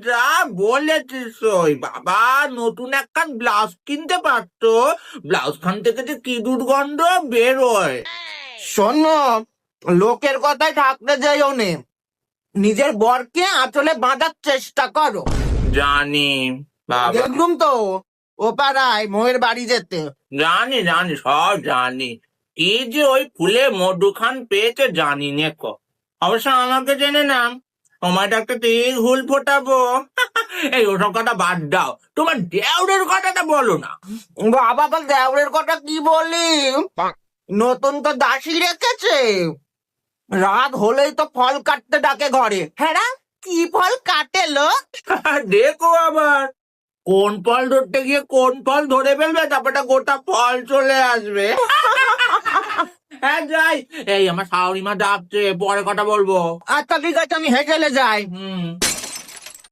যা বলেছিস ওই বাবা, নতুন একখান ব্লাউজ কিনতে পারতো, ব্লাউজ খান থেকে যে কি দুর্গন্ধ বেরোয়। শোনো, লোকের কথায় থাকতে যাইও নে, নিজের বরকে আঁচলে বাঁধার চেষ্টা করো। জানি বাবা, দেখলুম তো ও পাড়ায় মোয়ের বাড়ি যেতে। জানি জানি সব জানি। কি যে ওই ফুলে মধু খান পেয়েছে জানি নে ক। অবশ্য আমাকে জেনে নাম, সময়টা একটা ঠিক হুল ফোটাবো। এই ওসব কথা বাদ দাও, তোমার দেওরের কথাটা বলো না। বাবা, বল দেওরের কথা কি বলি, নতুন তো দাসী রেখেছে, রাত হলেই তো ফল কাটতে ডাকে ঘরে। হ্যাঁ, কি ফল কাটে লো? দেখো আবার কোন ফল ধরতে গিয়ে কোন ফল ধরে ফেলবে, তারপরে গোটা ফল চলে আসবে। হ্যাঁ যাই, এই আমার শাশুড়ি মা ডাকছে, পরে কথা বলবো। আচ্ছা ঠিক আছে, আমি হেসেলে যাই। হুম।